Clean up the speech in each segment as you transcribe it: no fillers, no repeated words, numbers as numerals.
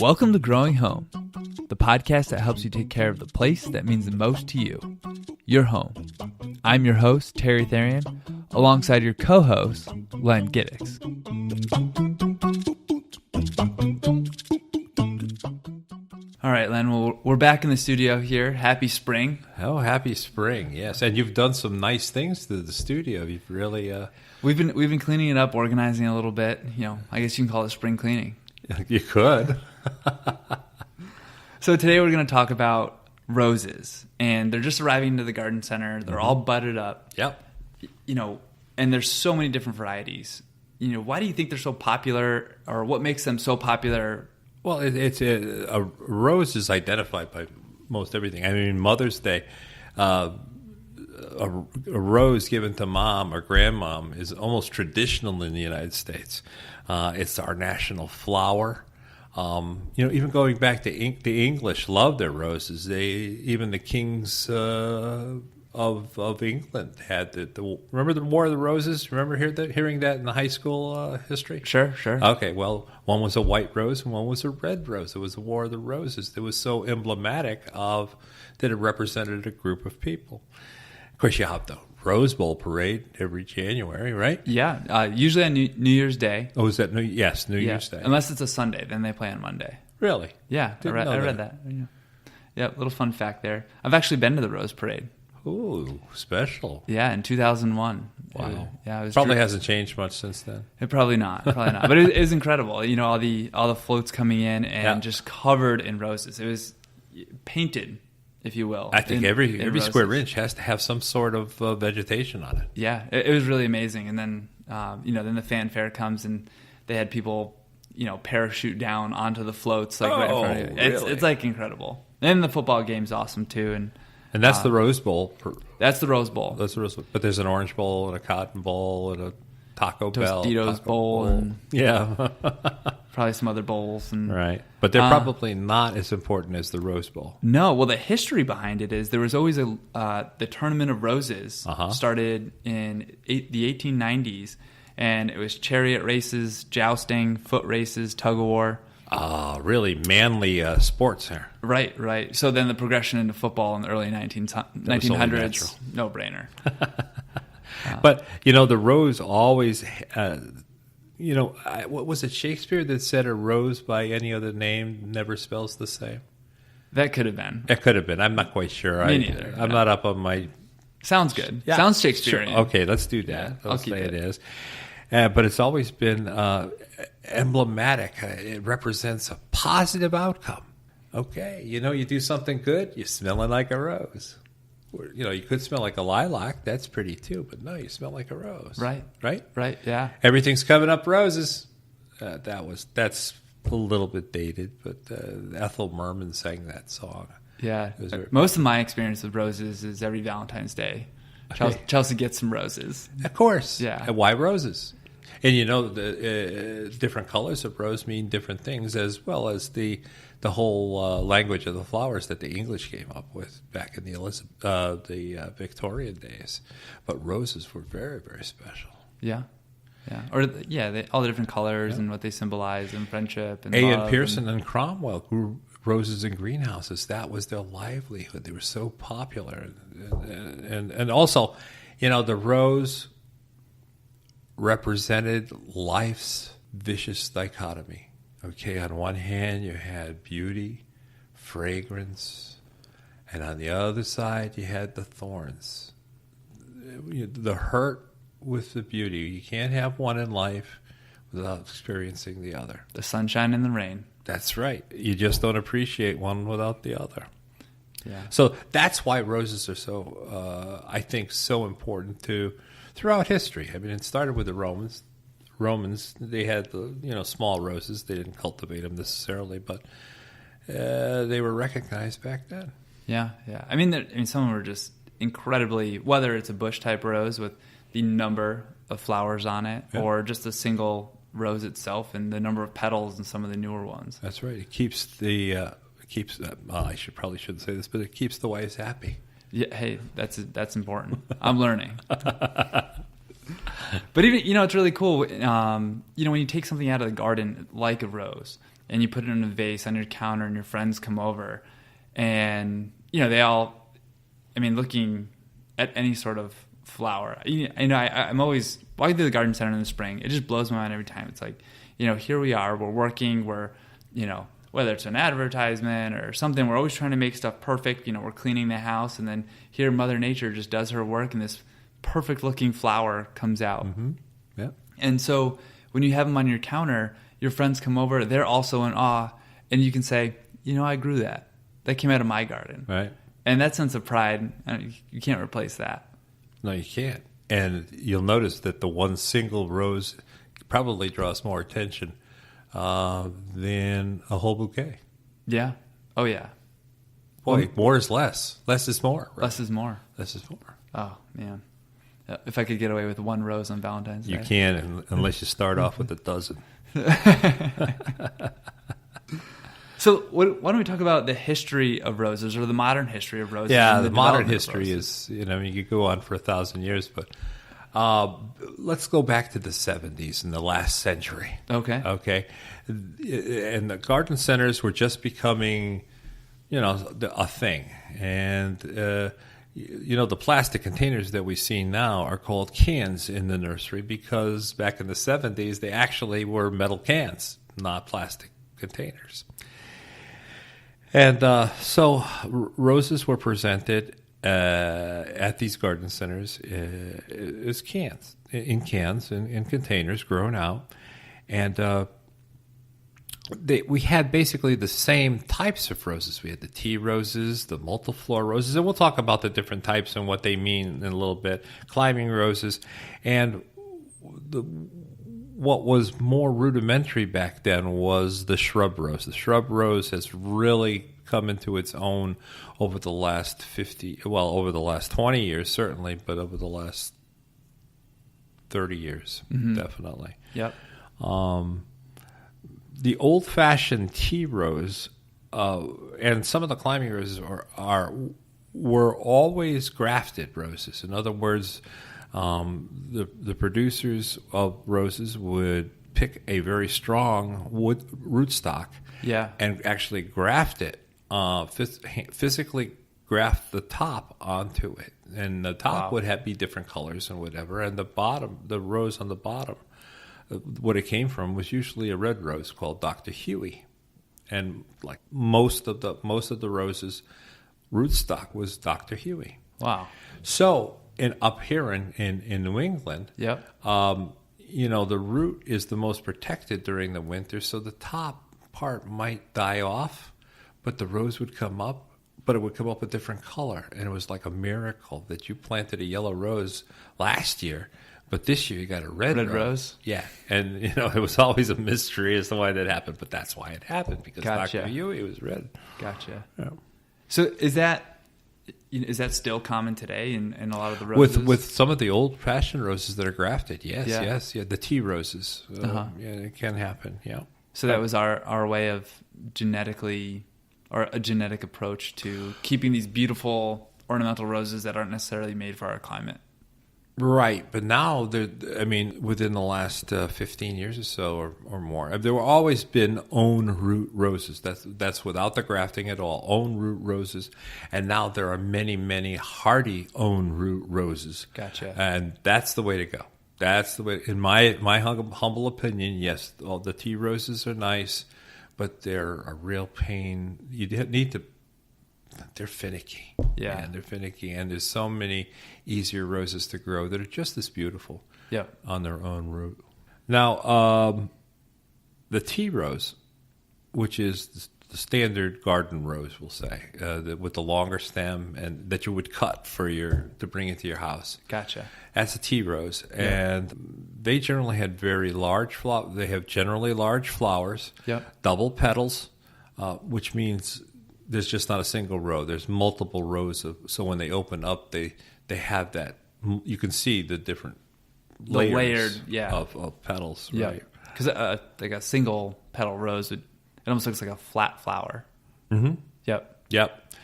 Welcome to Growing Home, the podcast that helps you take care of the place that means the most to you, your home. I'm your host, Terry Therrien, alongside your co-host, Len Giddix. All right, Len, well, we're back in the studio here. Happy spring. Oh, happy spring, yes. And you've done some nice things to the studio. You've really... We've been cleaning it up, organizing it a little bit. You know, I guess you can call it spring cleaning. You could. So today we're going to talk about roses, and they're just arriving to the garden center. They're all budded up. Yep. You know, and there's so many different varieties. You know, why do you think they're so popular, or what makes them so popular? Well, a rose is identified by most everything. I mean, Mother's Day, a rose given to mom or grandmom is almost traditional in the United States. It's our national flower. Even going back to the English loved their roses. Even the kings of England had remember the War of the Roses? Remember hearing that in the high school history? Sure. Okay, well, one was a white rose and one was a red rose. It was the War of the Roses. It was so emblematic of that it represented a group of people. Of course, you have the Rose Bowl parade every January, right? Yeah, usually on New Year's Day. Oh, is that New Year's Day? Unless it's a Sunday, then they play on Monday. Really? Yeah, I read that. Yeah, little fun fact there. I've actually been to the Rose Parade. Ooh, special. Yeah, in 2001. Wow. It was probably hasn't changed much since then. Probably not. But it is incredible. You know, all the floats coming in and just covered in roses. It was painted, if you will. I think every square inch has to have some sort of vegetation on it. Yeah, it was really amazing. And then then the fanfare comes and they had people parachute down onto the floats right in front of you. Really? It's like incredible. And the football game's awesome too. And that's the Rose Bowl. That's the Rose Bowl. That's the Rose Bowl. But there's an Orange Bowl and a Cotton Bowl and a Taco Bell. Tostitos Bowl. And yeah. probably some other bowls. Right. But they're probably not as important as the Rose Bowl. No. Well, the history behind it is there was always the Tournament of Roses started in the 1890s. And it was chariot races, jousting, foot races, tug-of-war. Really manly sports there. Right. So then the progression into football in the early 1900s, no-brainer. But, the rose always, what was it, Shakespeare that said a rose by any other name never spells the same? That could have been. It could have been. I'm not quite sure. Me neither. I'm not up on my... Sounds good. Yeah, Sounds Shakespearean. Sure. Okay, let's do that. Yeah, Let's say it is. But it's always been emblematic. It represents a positive outcome. Okay, you do something good, you're smelling like a rose. You could smell like a lilac. That's pretty too, but no, you smell like a rose. Right. Yeah. Everything's coming up roses. That's a little bit dated, but Ethel Merman sang that song. Yeah. Most of my experience with roses is every Valentine's Day. Chelsea gets some roses. Of course. Yeah. And why roses? And the different colors of rose mean different things, as well as the whole language of the flowers that the English came up with back in the Victorian days. But roses were very, very special. Yeah. Or all the different colors and what they symbolize and friendship and A.N. love Pearson and Cromwell grew roses in greenhouses. That was their livelihood. They were so popular, and also, the rose represented life's vicious dichotomy. Okay, on one hand you had beauty, fragrance, and on the other side you had the thorns. The hurt with the beauty. You can't have one in life without experiencing the other. The sunshine and the rain. That's right. You just don't appreciate one without the other. Yeah. So that's why roses are so, I think, so important throughout history. I mean, it started with the Romans. They had the small roses. They didn't cultivate them necessarily, but they were recognized back then. Yeah. I mean, some of them were just incredibly. Whether it's a bush type rose with the number of flowers on it, or just a single rose itself and the number of petals in some of the newer ones. That's right. It keeps I shouldn't say this, but it keeps the wives happy. Yeah, hey, that's important. I'm learning. But even, it's really cool. When you take something out of the garden like a rose, and you put it in a vase on your counter, and your friends come over, and they all, looking at any sort of flower. I'm always walking through the garden center in the spring. It just blows my mind every time. It's like, here we are, we're working, we're, whether it's an advertisement or something, we're always trying to make stuff perfect. We're cleaning the house, and then here Mother Nature just does her work, and this perfect looking flower comes out. Mm-hmm. Yeah. And so when you have them on your counter, your friends come over, they're also in awe, and you can say, I grew that. That came out of my garden. Right. And that sense of pride, you can't replace that. No, you can't. And you'll notice that the one single rose probably draws more attention than a whole bouquet. Yeah. Oh, yeah. Boy, more is less. Less is more. Right? Less is more. Less is more. Oh, man. If I could get away with one rose on Valentine's Day. You can, unless you start off with a dozen. So why don't we talk about the history of roses, or the modern history of roses? Yeah, the modern history is, you could go on for 1,000 years, but let's go back to the 70s in the last century. Okay. And the garden centers were just becoming, a thing. And, the plastic containers that we see now are called cans in the nursery because back in the 70s, they actually were metal cans, not plastic containers. And so roses were presented at these garden centers as cans, in containers grown out. And we had basically the same types of roses. We had the tea roses, the multiflora roses, and we'll talk about the different types and what they mean in a little bit, climbing roses. And what was more rudimentary back then was the shrub rose. The shrub rose has really come into its own over the last 20 years, certainly, but over the last 30 years, definitely. Yep. The old-fashioned tea rose and some of the climbing roses were always grafted roses. In other words, the producers of roses would pick a very strong rootstock, and actually graft it, physically graft the top onto it, and the top would be different colors and whatever, and the rose on the bottom, what it came from was usually a red rose called Dr. Huey, and like most of the roses, rootstock was Dr. Huey. Wow. So. And up here in New England, the root is the most protected during the winter, so the top part might die off, but the rose would come up, but it would come up a different color. And it was like a miracle that you planted a yellow rose last year, but this year you got a red rose. Yeah, and it was always a mystery as to why that happened, but that's why it happened, because Dr. Huey was red. Gotcha. Yeah. So is that still common today in a lot of the roses? With some of the old-fashioned roses that are grafted, yes. The tea roses, it can happen, yeah. So that was our way of a genetic approach to keeping these beautiful ornamental roses that aren't necessarily made for our climate. Right, but now, within the last 15 years or so or more, there were always been own root roses. That's without the grafting at all, own root roses. And now there are many, many hardy own root roses. Gotcha. And that's the way to go. That's the way, in my humble opinion, yes, all the tea roses are nice, but they're a real pain. You need to... They're finicky. Yeah. And they're finicky. And there's so many easier roses to grow that are just as beautiful on their own root. Now, the tea rose, which is the standard garden rose, we'll say, with the longer stem and that you would cut to bring into your house. Gotcha. That's a tea rose. And they generally had very large flowers. They have generally large flowers, double petals, which means... There's just not a single row. There's multiple rows so when they open up, they have that. You can see the different layers of petals, right? Because like a single petal rose, it almost looks like a flat flower. Mm-hmm. Yep.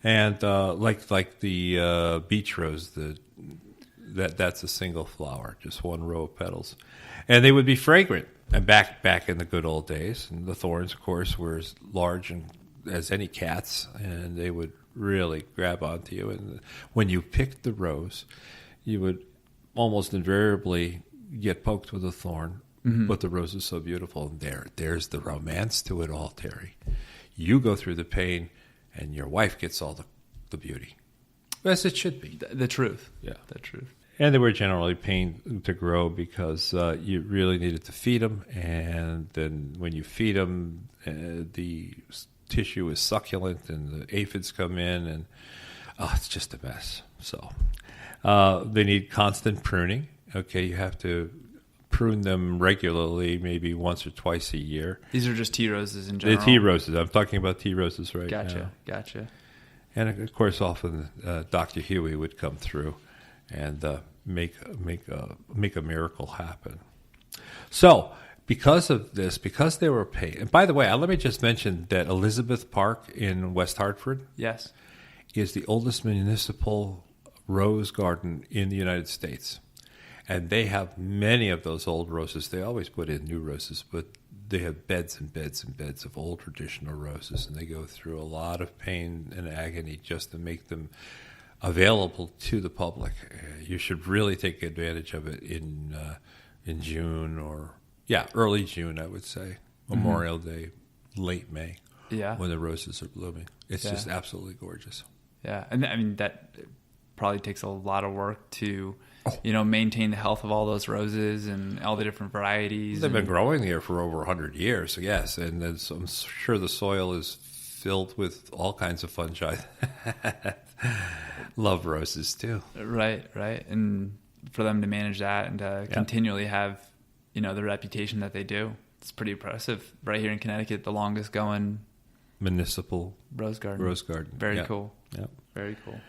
And like the beach rose, that's a single flower, just one row of petals, and they would be fragrant. And back in the good old days, and the thorns, of course, were as large as any cats, and they would really grab onto you. And when you picked the rose, you would almost invariably get poked with a thorn. But the rose is so beautiful, and there's the romance to it all, Terry. You go through the pain, and your wife gets all the beauty, as it should be. The truth. Yeah, the truth. And they were generally pain to grow because you really needed to feed them, and then when you feed them, the tissue is succulent, and the aphids come in, and it's just a mess. So they need constant pruning. Okay, you have to prune them regularly, maybe once or twice a year. These are just tea roses in general? The tea roses. I'm talking about tea roses right now. Gotcha. And, of course, often Dr. Huey would come through and make a miracle happen. So, because of this, because they were paid... And by the way, let me just mention that Elizabeth Park in West Hartford is the oldest municipal rose garden in the United States. And they have many of those old roses. They always put in new roses, but they have beds and beds and beds of old traditional roses, and they go through a lot of pain and agony just to make them available to the public. You should really take advantage of it in June early June, I would say. Memorial Day, late May, when the roses are blooming. It's just absolutely gorgeous. Yeah, and I mean that probably takes a lot of work to maintain the health of all those roses and all the different varieties. They've been growing here for over 100 years, so yes, and I'm sure the soil is filled with all kinds of fungi. Love roses too. Right, and for them to manage that and to continually have, the reputation that they do, it's pretty impressive. Right here in Connecticut, the longest going municipal rose garden. Very cool. Yeah, very cool.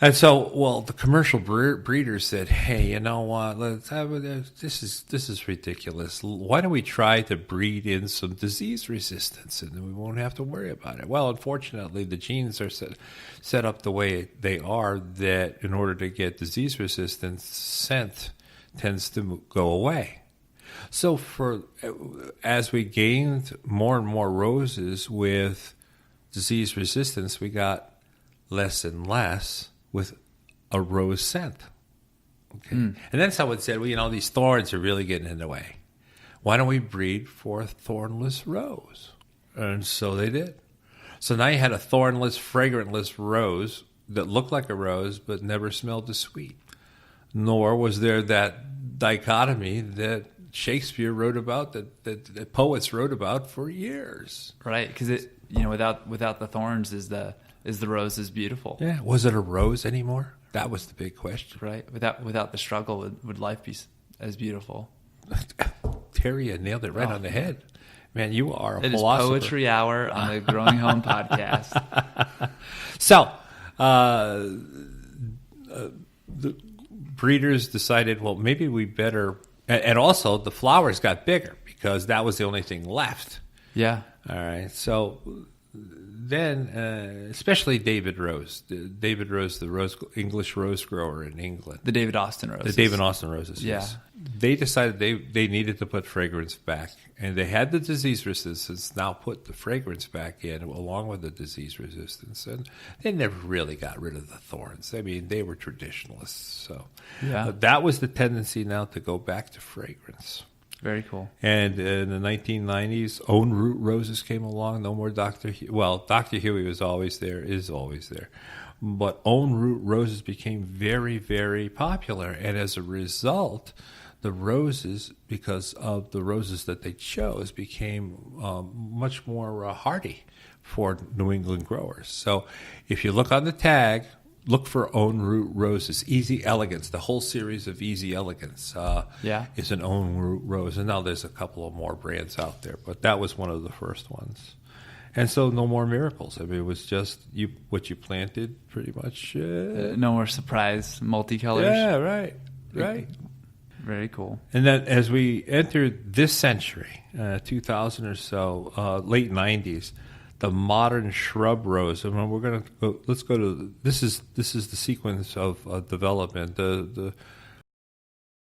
And so, the commercial breeders said, "Hey, you know what? This is ridiculous. Why don't we try to breed in some disease resistance, and then we won't have to worry about it?" Well, unfortunately, the genes are set up the way they are that in order to get disease resistance, scent tends to go away. So, as we gained more and more roses with disease resistance, we got less and less with a rose scent. Okay. And then someone said, well, these thorns are really getting in the way. Why don't we breed for a thornless rose? And so they did. So now you had a thornless, fragrantless rose that looked like a rose but never smelled as sweet. Nor was there that dichotomy that Shakespeare wrote about, that poets wrote about for years. Right, because without the thorns is the rose is beautiful. Yeah. Was it a rose anymore? That was the big question. Right. Without the struggle, would life be as beautiful? Therrien nailed it right on the head. Man, you are a philosopher. It is Poetry Hour on the Growing Home podcast. So, the breeders decided, well, maybe we better... And also, the flowers got bigger because that was the only thing left. Yeah. All right. So... Then, especially David Rose, the English rose grower in England. The David Austin roses. The David Austin roses, yes. They decided they needed to put fragrance back. And they had the disease resistance, now put the fragrance back in along with the disease resistance. And they never really got rid of the thorns. I mean, they were traditionalists. So that was the tendency now to go back to fragrance. Very cool. And in the 1990s, own root roses came along. No more Dr. Dr. Huey was always there, is always there. But own root roses became very, very popular. And as a result, the roses, because of the roses that they chose, became much more hardy for New England growers. So if you look on the tag, look for own root roses. Easy Elegance, the whole series of Easy Elegance is an own root rose. And now there's a couple of more brands out there, but that was one of the first ones. And so no more miracles. I mean, it was just what you planted pretty much. No more surprise multicolors. Yeah, right. Very cool. And then as we entered this century, 2000 or so, late 90s, the modern shrub rose. And we're going to go. Let's go to this is the sequence of development. The